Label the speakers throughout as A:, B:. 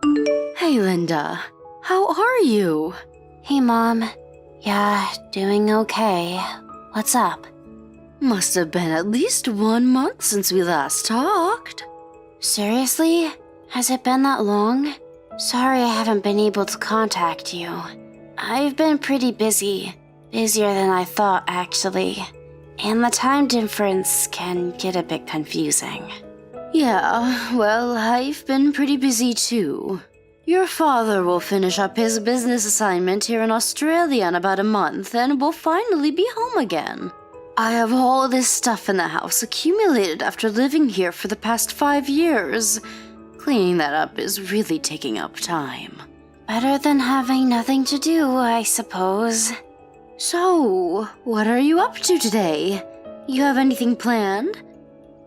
A: Hey, Linda. How are you?
B: Hey, Mom. Yeah, doing okay. What's up?
A: Must have been at least 1 month since we last talked.
B: Seriously? Has it been that long? Sorry I haven't been able to contact you. I've been pretty busy. Busier than I thought, actually. And the time difference can get a bit confusing.
A: Yeah, well, I've been pretty busy too. Your father will finish up his business assignment here in Australia in about a month and will finally be home again. I have all this stuff in the house accumulated after living here for the past 5 years. Cleaning that up is really taking up time.
B: Better than having nothing to do, I suppose.
A: So, what are you up to today? You have anything planned?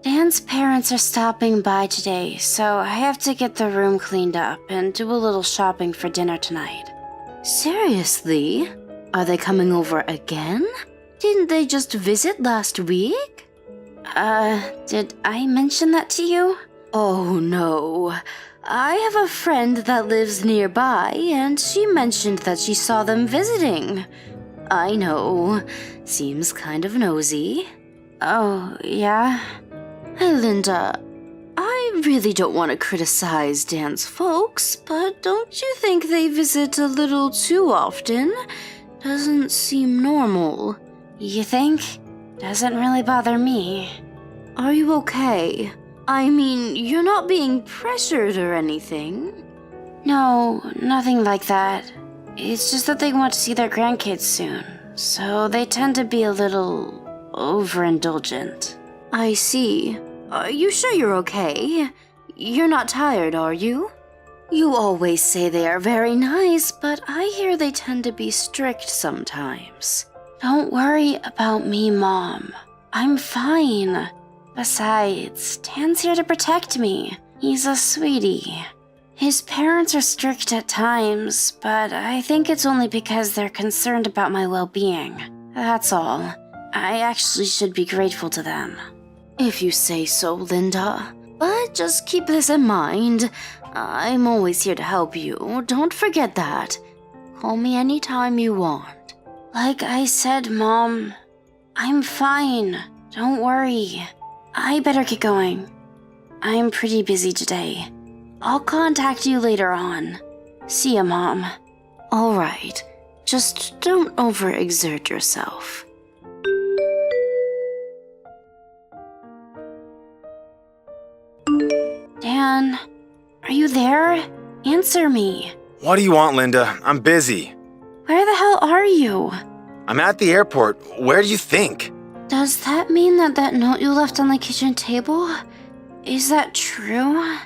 B: Dan's parents are stopping by today, so I have to get the room cleaned up and do a little shopping for dinner tonight.
A: Seriously? Are they coming over again? Didn't they just visit last week?
B: Did I mention that to you?
A: Oh no. I have a friend that lives nearby, and she mentioned that she saw them visiting. I know. Seems kind of nosy.
B: Oh, yeah?
A: Hey, Linda. I really don't want to criticize Dan's folks, but don't you think they visit a little too often? Doesn't seem normal.
B: You think? Doesn't really bother me.
A: Are you okay? I mean, you're not being pressured or anything.
B: No, nothing like that. It's just that they want to see their grandkids soon, so they tend to be a little overindulgent.
A: I see. Are you sure you're okay? You're not tired, are you? You always say they are very nice, but I hear they tend to be strict sometimes.
B: Don't worry about me, Mom. I'm fine. Besides, Dan's here to protect me. He's a sweetie. His parents are strict at times, but I think it's only because they're concerned about my well-being. That's all. I actually should be grateful to them.
A: If you say so, Linda. But just keep this in mind. I'm always here to help you. Don't forget that. Call me anytime you want.
B: Like I said, Mom, I'm fine. Don't worry. I better get going. I'm pretty busy today. I'll contact you later on. See ya, Mom.
A: All right. Just don't overexert yourself.
B: Dan, are you there? Answer me.
C: What do you want, Linda? I'm busy.
B: Where the hell are you?
C: I'm at the airport. Where do you think?
B: Does that mean that note you left on the kitchen table? Is that true?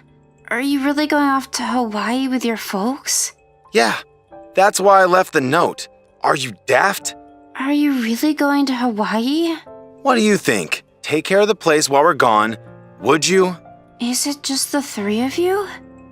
B: Are you really going off to Hawaii with your folks?
C: Yeah, that's why I left the note. Are you daft?
B: Are you really going to Hawaii?
C: What do you think? Take care of the place while we're gone, would you?
B: Is it just the 3 of you?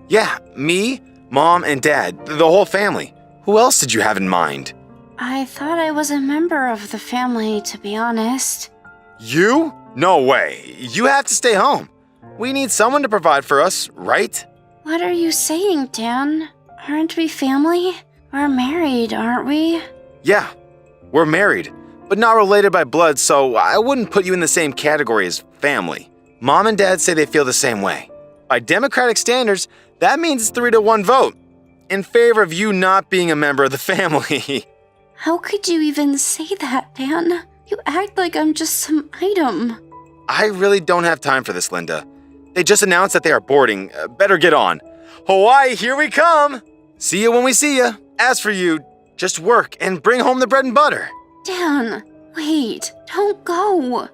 C: Yeah, me, Mom, and Dad, the whole family. Who else did you have in mind?
B: I thought I was a member of the family, to be honest.
C: You? No way. You have to stay home. We need someone to provide for us, right?
B: What are you saying, Dan? Aren't we family? We're married, aren't we?
C: Yeah, we're married, but not related by blood, so I wouldn't put you in the same category as family. Mom and Dad say they feel the same way. By democratic standards, that means it's 3-1 vote in favor of you not being a member of the family.
B: How could you even say that, Dan? You act like I'm just some item.
C: I really don't have time for this, Linda. They just announced that they are boarding. Better get on. Hawaii, here we come! See you when we see you. As for you, just work and bring home the bread and butter.
B: Dan, wait, don't go.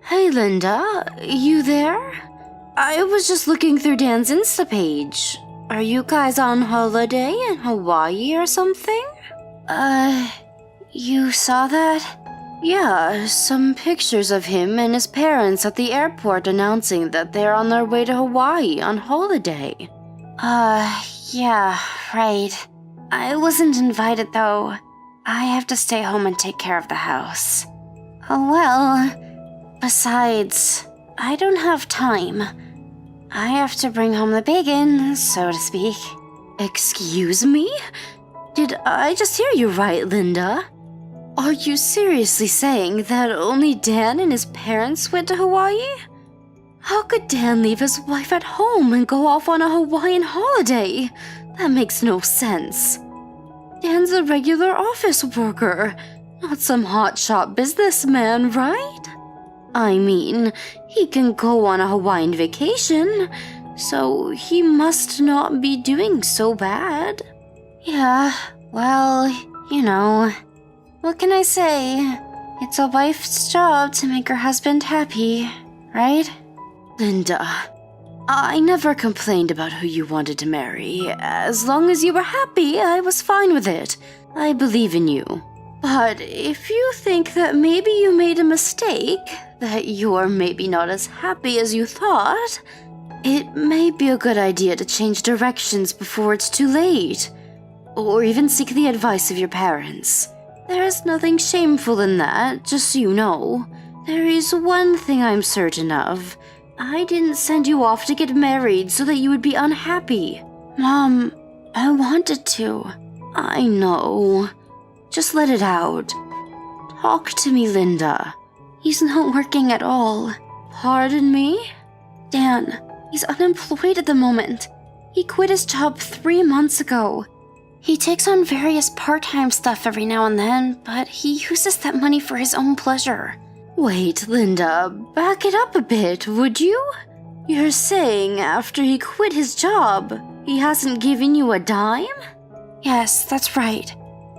A: Hey, Linda, you there? I was just looking through Dan's Insta page. Are you guys on holiday in Hawaii or something?
B: You saw that?
A: Yeah, some pictures of him and his parents at the airport announcing that they're on their way to Hawaii on holiday.
B: Yeah, right. I wasn't invited though. I have to stay home and take care of the house. Oh well, Besides, I don't have time. I have to bring home the bacon, so to speak.
A: Excuse me? Did I just hear you right, Linda? Are you seriously saying that only Dan and his parents went to Hawaii? How could Dan leave his wife at home and go off on a Hawaiian holiday? That makes no sense. Dan's a regular office worker, not some hotshot businessman, right? I mean, he can go on a Hawaiian vacation, so he must not be doing so bad.
B: Yeah, well, what can I say? It's a wife's job to make her husband happy, right?
A: Linda, I never complained about who you wanted to marry. As long as you were happy, I was fine with it. I believe in you. But if you think that maybe you made a mistake, that you're maybe not as happy as you thought, it may be a good idea to change directions before it's too late. Or even seek the advice of your parents. There's nothing shameful in that, just so you know. There is one thing I'm certain of. I didn't send you off to get married so that you would be unhappy.
B: Mom, I wanted to.
A: I know. Just let it out. Talk to me, Linda.
B: He's not working at all.
A: Pardon me?
B: Dan, he's unemployed at the moment. He quit his job 3 months ago. He takes on various part-time stuff every now and then, but he uses that money for his own pleasure.
A: Wait, Linda, back it up a bit, would you? You're saying after he quit his job, he hasn't given you a dime?
B: Yes, that's right.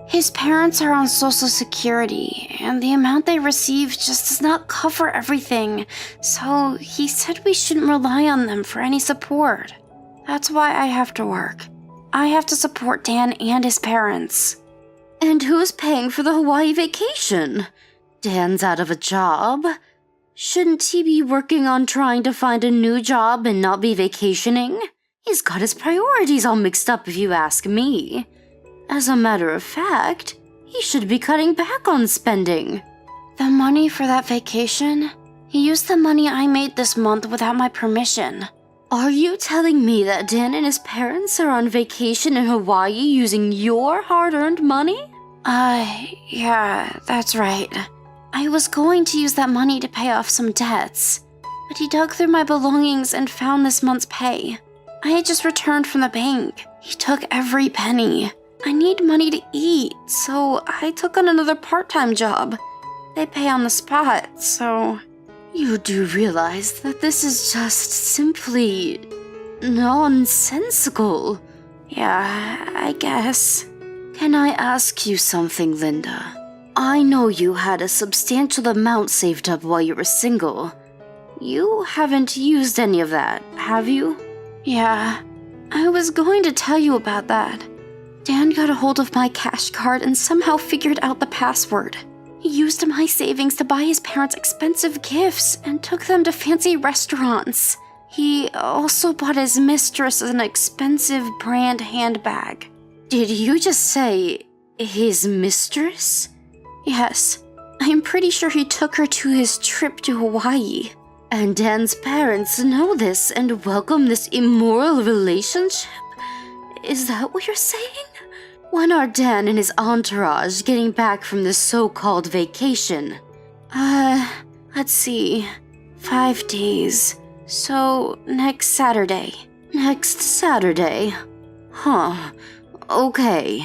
B: His parents are on Social Security, and the amount they receive just does not cover everything, so he said we shouldn't rely on them for any support. That's why I have to work. I have to support Dan and his parents.
A: And who's paying for the Hawaii vacation? Dan's out of a job. Shouldn't he be working on trying to find a new job and not be vacationing? He's got his priorities all mixed up if you ask me. As a matter of fact, he should be cutting back on spending.
B: The money for that vacation? He used the money I made this month without my permission.
A: Are you telling me that Dan and his parents are on vacation in Hawaii using your hard-earned money?
B: Yeah, that's right. I was going to use that money to pay off some debts, but he dug through my belongings and found this month's pay. I had just returned from the bank. He took every penny. I need money to eat, so I took on another part-time job. They pay on the spot, so...
A: You do realize that this is just simply nonsensical.
B: Yeah, I guess.
A: Can I ask you something, Linda? I know you had a substantial amount saved up while you were single. You haven't used any of that, have you?
B: Yeah, I was going to tell you about that. Dan got a hold of my cash card and somehow figured out the password. He used my savings to buy his parents expensive gifts and took them to fancy restaurants. He also bought his mistress an expensive brand handbag.
A: Did you just say his mistress?
B: Yes, I'm pretty sure he took her to his trip to Hawaii.
A: And Dan's parents know this and welcome this immoral relationship? Is that what you're saying? When are Dan and his entourage getting back from this so-called vacation?
B: Let's see. 5 days. So, next Saturday.
A: Next Saturday? Huh. Okay.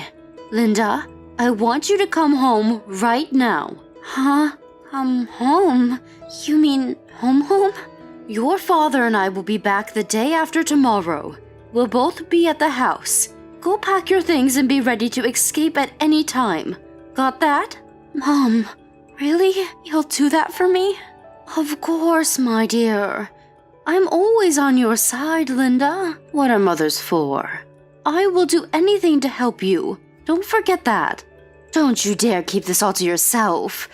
A: Linda, I want you to come home right now.
B: Huh? Come home? You mean home?
A: Your father and I will be back the day after tomorrow. We'll both be at the house. Go pack your things and be ready to escape at any time. Got that?
B: Mom, really? You'll do that for me?
A: Of course, my dear. I'm always on your side, Linda. What are mothers for? I will do anything to help you. Don't forget that. Don't you dare keep this all to yourself.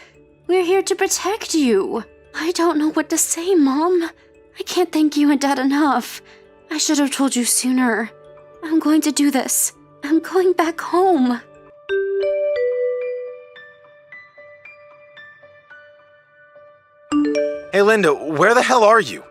A: We're here to protect you.
B: I don't know what to say, Mom. I can't thank you and Dad enough. I should have told you sooner. I'm going to do this. I'm going back home.
C: Hey Linda, where the hell are you?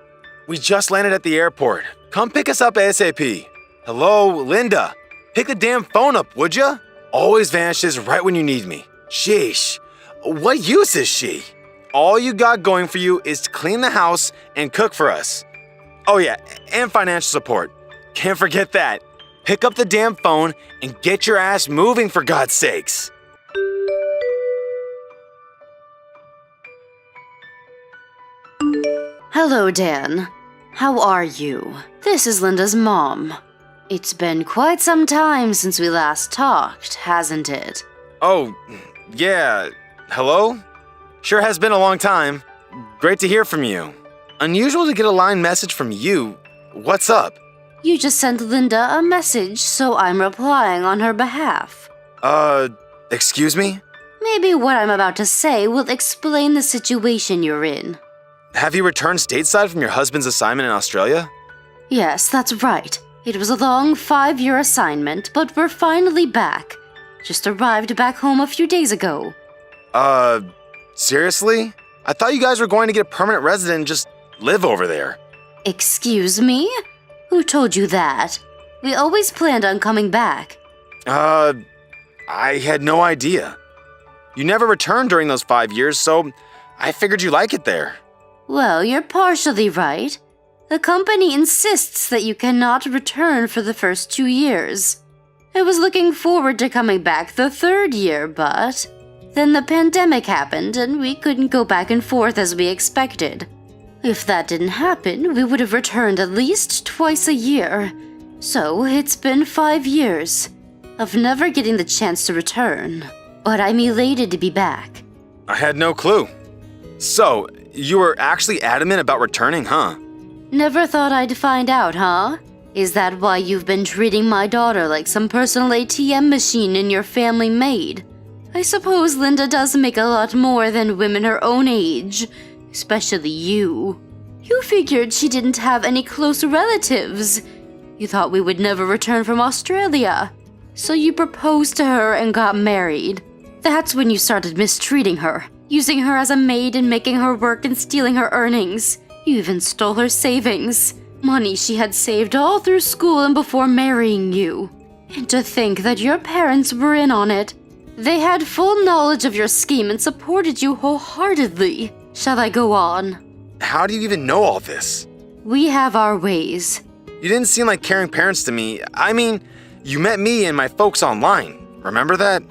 C: We just landed at the airport. Come pick us up ASAP. Hello, Linda. Pick the damn phone up, would ya? Always vanishes right when you need me. Sheesh. What use is she? All you got going for you is to clean the house and cook for us. Oh yeah, and financial support. Can't forget that. Pick up the damn phone and get your ass moving for God's sakes.
A: Hello, Dan. How are you? This is Linda's mom. It's been quite some time since we last talked, hasn't it?
C: Oh, yeah. Hello? Sure has been a long time. Great to hear from you. Unusual to get a line message from you. What's up?
A: You just sent Linda a message, so I'm replying on her behalf.
C: Excuse me?
A: Maybe what I'm about to say will explain the situation you're in.
C: Have you returned stateside from your husband's assignment in Australia?
A: Yes, that's right. It was a long 5-year assignment, but we're finally back. Just arrived back home a few days ago.
C: Seriously? I thought you guys were going to get a permanent resident and just live over there.
A: Excuse me? Who told you that? We always planned on coming back.
C: I had no idea. You never returned during those 5 years, so I figured you like it there.
A: Well, you're partially right. The company insists that you cannot return for the first 2 years. I was looking forward to coming back the 3rd year, but then the pandemic happened and we couldn't go back and forth as we expected. If that didn't happen, we would have returned at least twice a year. So it's been 5 years of never getting the chance to return. But I'm elated to be back.
C: I had no clue. So, you were actually adamant about returning, huh?
A: Never thought I'd find out, huh? Is that why you've been treating my daughter like some personal ATM machine in your family maid? I suppose Linda does make a lot more than women her own age, especially you. You figured she didn't have any close relatives. You thought we would never return from Australia. So you proposed to her and got married. That's when you started mistreating her, using her as a maid and making her work and stealing her earnings. You even stole her savings, money she had saved all through school and before marrying you. And to think that your parents were in on it. They had full knowledge of your scheme and supported you wholeheartedly. Shall I go on?
C: How do you even know all this?
A: We have our ways.
C: You didn't seem like caring parents to me. I mean, you met me and my folks online. Remember that?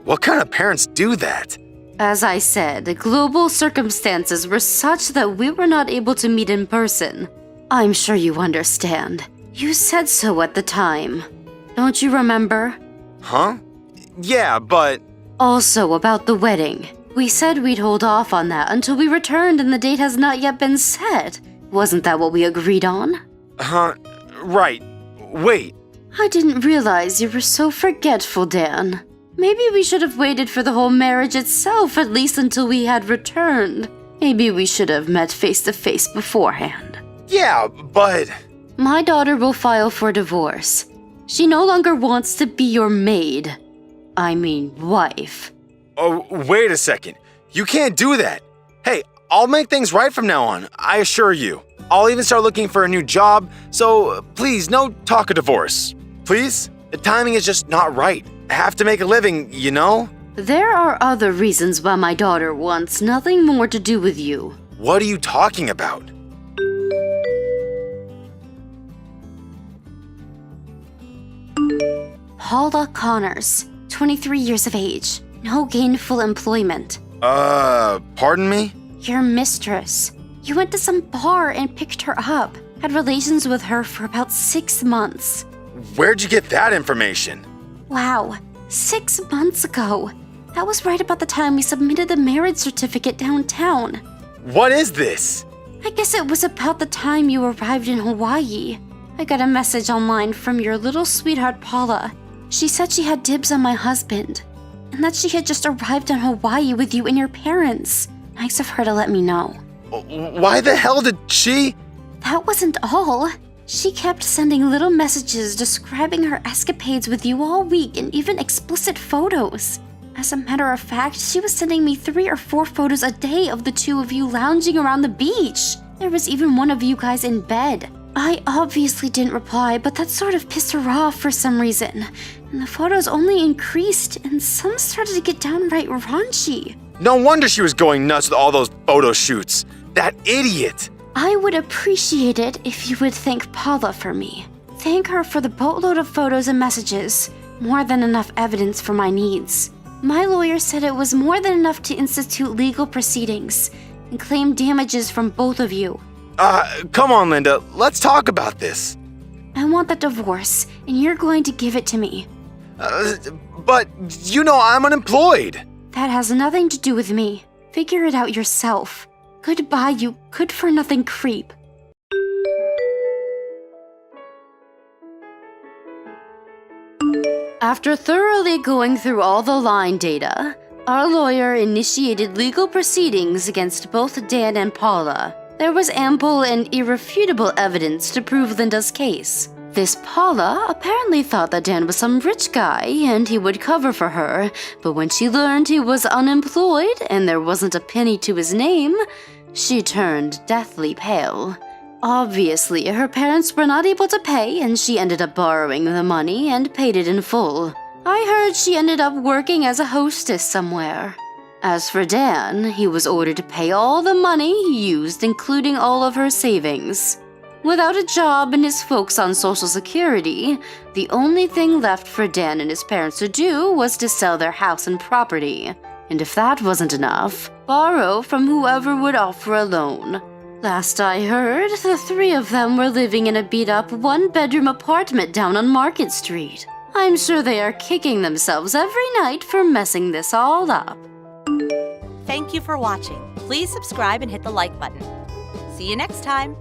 C: What kind of parents do that?
A: As I said, global circumstances were such that we were not able to meet in person. I'm sure you understand. You said so at the time. Don't you remember?
C: Huh? Yeah, but...
A: Also about the wedding. We said we'd hold off on that until we returned and the date has not yet been set. Wasn't that what we agreed on?
C: Huh? Right. Wait.
A: I didn't realize you were so forgetful, Dan. Maybe we should have waited for the whole marriage itself, at least until we had returned. Maybe we should have met face to face beforehand.
C: Yeah, but...
A: My daughter will file for divorce. She no longer wants to be your maid. I mean, wife.
C: Oh, wait a second. You can't do that. Hey, I'll make things right from now on, I assure you. I'll even start looking for a new job, so please, no talk of divorce. Please? The timing is just not right. I have to make a living, you know?
A: There are other reasons why my daughter wants nothing more to do with you.
C: What are you talking about?
B: Paula Connors, 23 years of age, no gainful employment.
C: Pardon me?
B: Your mistress. You went to some bar and picked her up. Had relations with her for about 6 months.
C: Where'd you get that information?
B: Wow, 6 months ago. That was right about the time we submitted the marriage certificate downtown.
C: What is this?
B: I guess it was about the time you arrived in Hawaii. I got a message online from your little sweetheart Paula. She said she had dibs on my husband, and that she had just arrived in Hawaii with you and your parents. Nice of her to let me know.
C: Why the hell did she?
B: That wasn't all. She kept sending little messages describing her escapades with you all week and even explicit photos. As a matter of fact, she was sending me 3 or 4 photos a day of the 2 of you lounging around the beach. There was even one of you guys in bed. I obviously didn't reply, but that sort of pissed her off for some reason. And the photos only increased, and some started to get downright raunchy.
C: No wonder she was going nuts with all those photo shoots. That idiot!
B: I would appreciate it if you would thank Paula for me. Thank her for the boatload of photos and messages. More than enough evidence for my needs. My lawyer said it was more than enough to institute legal proceedings and claim damages from both of you.
C: Come on, Linda. Let's talk about this.
B: I want the divorce, and you're going to give it to me.
C: But you know I'm unemployed.
B: That has nothing to do with me. Figure it out yourself. Goodbye, you good-for-nothing creep.
A: After thoroughly going through all the line data, our lawyer initiated legal proceedings against both Dan and Paula. There was ample and irrefutable evidence to prove Linda's case. This Paula apparently thought that Dan was some rich guy and he would cover for her, but when she learned he was unemployed and there wasn't a penny to his name, she turned deathly pale. Obviously, her parents were not able to pay and she ended up borrowing the money and paid it in full. I heard she ended up working as a hostess somewhere. As for Dan, he was ordered to pay all the money he used, including all of her savings. Without a job and his folks on Social Security, the only thing left for Dan and his parents to do was to sell their house and property. And if that wasn't enough, borrow from whoever would offer a loan. Last I heard, the 3 of them were living in a beat-up 1-bedroom apartment down on Market Street. I'm sure they are kicking themselves every night for messing this all up.
D: Thank you for watching. Please subscribe and hit the like button. See you next time.